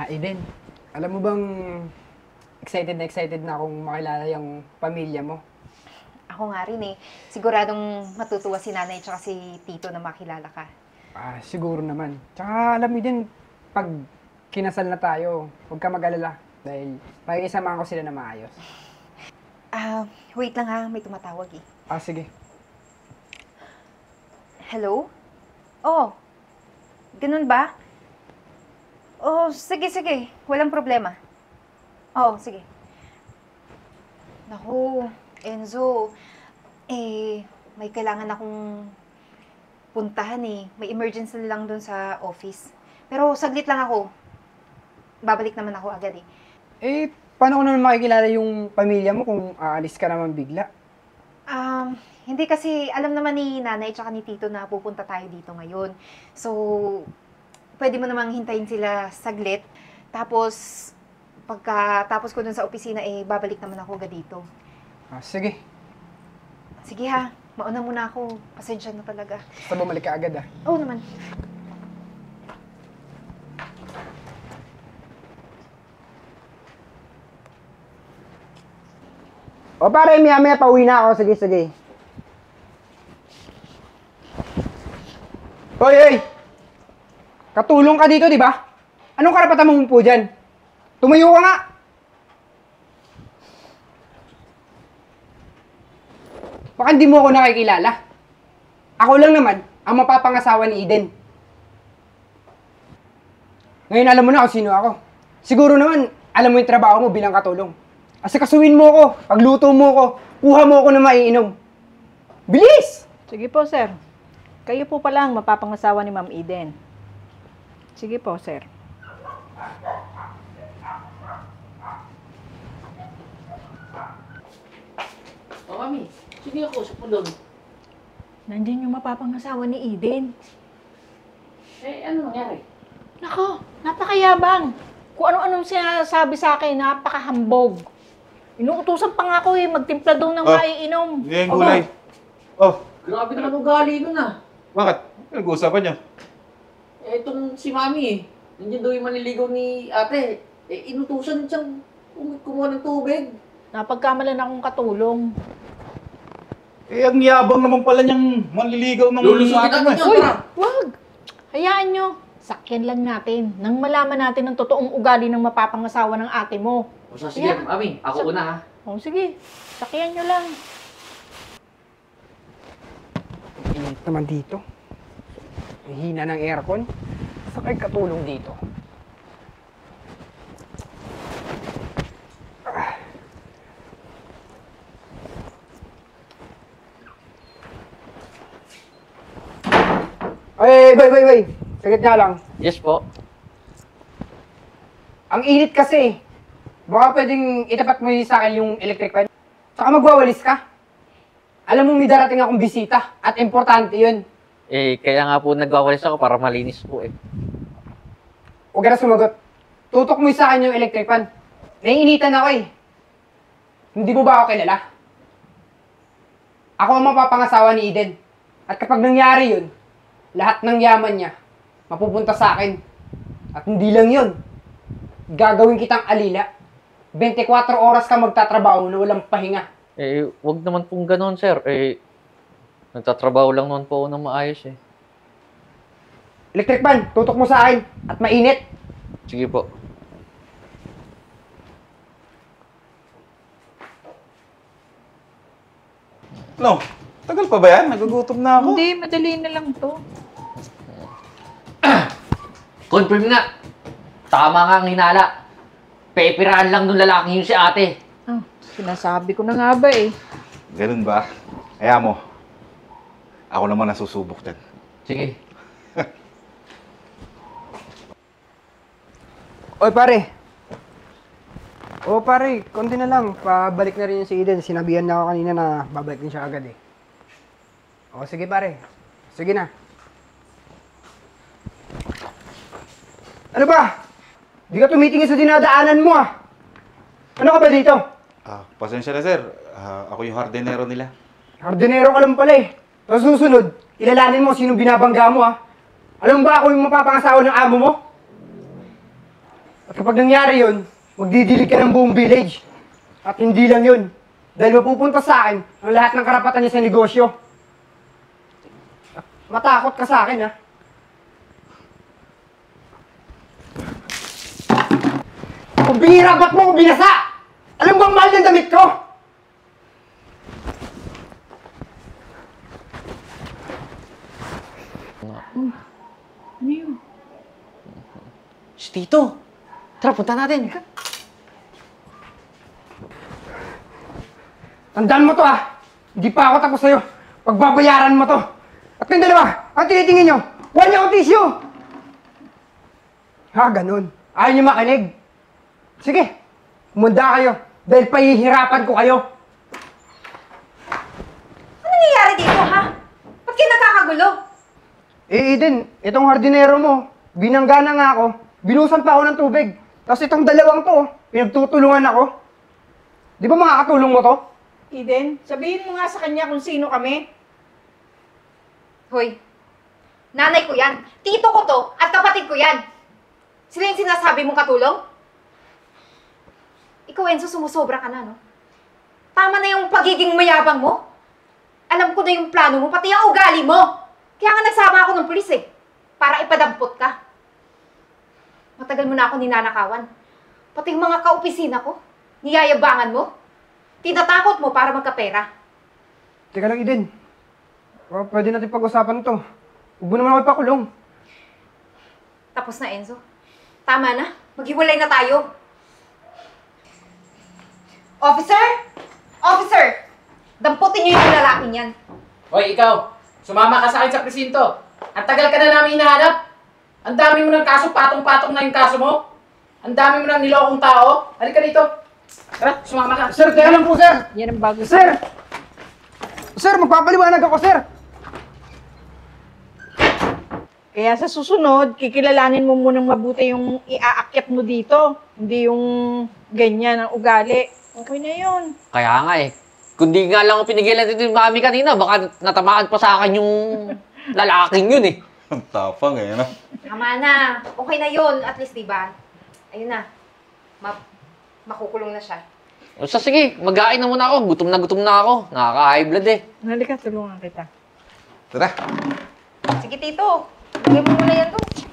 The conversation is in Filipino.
Eden, alam mo bang excited na akong makilala yung pamilya mo? Ako nga rin eh. Siguradong matutuwa si nanay tsaka si tito na makilala ka. Siguro naman. Tsaka alam mo din, pag kinasal na tayo, huwag ka mag-alala. Dahil pakikisamahan ko sila na maayos. Wait lang ha. May tumatawag eh. Sige. Hello? Oh, ganun ba? Oh, sige. Walang problema. Oo, sige. Naku, Enzo. May kailangan akong puntahan eh. May emergency lang dun sa office. Pero saglit lang ako. Babalik naman ako agad eh. Paano ko naman makikilala yung pamilya mo kung aalis ka naman bigla? Hindi kasi alam naman ni nanay tsaka ni tito na pupunta tayo dito ngayon. So, pwede mo namang hintayin sila saglit. Tapos, pagkatapos ko dun sa opisina, babalik naman ako agad dito. Sige. Sige ha, mauna muna ako. Pasensya na talaga. Basta bumalik ka agad Oo naman. O pare, maya pauwi na ako. Sige. Hoy! Katulong ka dito, di ba? Anong karapatan mong umupo dyan? Tumayo ka nga! Baka hindi mo ako nakikilala. Ako lang naman ang mapapangasawa ni Eden. Ngayon alam mo na kung sino ako. Siguro naman, alam mo yung trabaho mo bilang katulong. Asikasuhin mo ako, pagluto mo ako, kuha mo ako na maiinom. Bilis! Sige po, sir. Kayo po pala ang mapapangasawa ni Ma'am Eden. Sige po, sir. Mami, sige ako, sa doon. Nandiyan yung mapapangasawa ni Eden. Ano nangyari? Nako, napakayabang. Kung ano-anong sinasabi sa akin, napakahambog. Inuutusan pa nga ako magtimpla daw ng maiinom. Hindi yung gulay. Grabe naman ugali nun ah. Bakit? Nag-uusapan niyo? Itong si Mami nandiyan daw yung manliligaw ni ate. Inutusan siyang kumuha ng tubig. Napagkamalan akong katulong. Ang yabang naman pala niyang manliligaw ng Lulusugin ate mo. natin yun, Uy, tara. wag! Hayaan nyo. Sakyan lang natin. Nang malaman natin ang totoong ugali ng mapapangasawa ng ate mo. O sige, Mami, ako una ha. O sige, sakyan nyo lang. Init naman dito. Hina ng aircon. Sakay katulong dito. Wait. Saglit nga lang. Yes po. Ang init kasi. Baka pwedeng itapat mo sa akin yung electric fan. Saka magwawalis ka. Alam mo may darating akong bisita at importante yun. Kaya nga po nagwawalis ako para malinis po eh. Huwag ka na sumagot. Tutok mo sa akin yung electric fan. Naiinitan ako eh. Hindi mo ba ako kilala? Ako ang mapapangasawa ni Eden. At kapag nangyari yun, lahat ng yaman niya mapupunta sa akin. At hindi lang yun. Gagawin kitang alila. 24 oras ka magtatrabaho na walang pahinga. Wag naman pong gano'n, sir. Nagtatrabaho lang naman po ako ng maayos eh. Electric fan, tutok mo sa akin. At mainit. Sige po. No, tagal pa ba yan? Nagugutom na ako. Hindi, madali na lang to. Confirm nga. Tama nga ang hinala. Peperahan lang nung lalaki yun si ate. Sinasabi ko na nga ba eh. Ganun ba? Kaya mo, ako naman nasusubok dyan. Sige. Oy pare. Pare, konti na lang. Pabalik na rin yung si Eden. Sinabihan na ako kanina na babalik din siya agad eh. Sige pare. Sige na. Ano ba? Di ka tumitingin sa dinadaanan mo ah. Ano ka ba dito? Pasensya na sir. Ako yung hardinero nila. Hardinero ka lang pala eh. Sa susunod, ilalanin mo sino binabangga mo ah. Alam mo ba ako yung mapapangasawa ng amo mo? At kapag nangyari yun, magdidilig ka ng buong village. At hindi lang yun. Dahil mapupunta sa akin ang lahat ng karapatan niya sa negosyo. At matakot ka sa akin, ha? Kung bihira, ba't mo ko binasa? Alam bang mahal ng damit ko? Ano yun? Si Tito. Tara, punta natin. Tandaan mo to, ha? Hindi pa ako tapos sa'yo. Pagbabayaran mo to. At kayong dalawa, ang tinitingin nyo, wala niyo akong tissue! Ha, ganun. Ayaw niyo makinig. Sige, umanda kayo. Dahil pahihirapan ko kayo. Ano nangyayari dito, ha? Ba't kayo nagkakagulo? Eh, Eden, itong hardinero mo, binangga na nga ako, binusan pa ako ng tubig. Tapos itong dalawang to, pinagtutulungan ako. Di ba makakatulong mo to? Eden, sabihin mo nga sa kanya kung sino kami. Hoy, nanay ko yan, tito ko to, at kapatid ko yan. Sila yung sinasabi mong katulong? Ikaw, Enzo, sumusobra ka na, no? Tama na yung pagiging mayabang mo. Alam ko na yung plano mo, pati ang ugali mo. Kaya nga nagsama ako ng pulis para ipadampot ka. Matagal mo na ako ninanakawan. Pati yung mga kaopisina ko, niyayabangan mo. Tinatakot mo para magkapera. Teka lang, Eden. Pwede natin pag-usapan to. Huwag mo naman ako ipakulong. Tapos na, Enzo. Tama na. Maghiwalay na tayo. Officer! Officer! Damputin niyo yung lalaking yan. Hoy, ikaw. Sumama ka sa akin sa presinto. Ang tagal ka na namin hinahanap. Ang dami mo ng kaso, patong-patong na yung kaso mo. Ang dami mo ng nilokong tao. Halika dito. Tara, sumama ka. Sir, teka lang po, sir! Yan ang bago Sir! Sir, magpapaliwanag ako, sir! Kaya sa susunod, kikilalanin mo munang mabuti yung iaakyat mo dito. Hindi yung ganyan ang ugali. Okay na yun. Kaya nga eh. Kundi nga lang ako pinigilan dito yung mami kanina, baka natamaan pa sa akin yung lalaking yun eh. Ang tapang eh, no? Tama na. Okay na yun. At least, diba? Ayun na. Makukulong na siya. O so, sige, mag-ain na muna ako. Gutom na ako. Nakaka-high blood eh. Halika, tulungan kita. Tara. Sige, tito. Bigyan mo muna yan doon.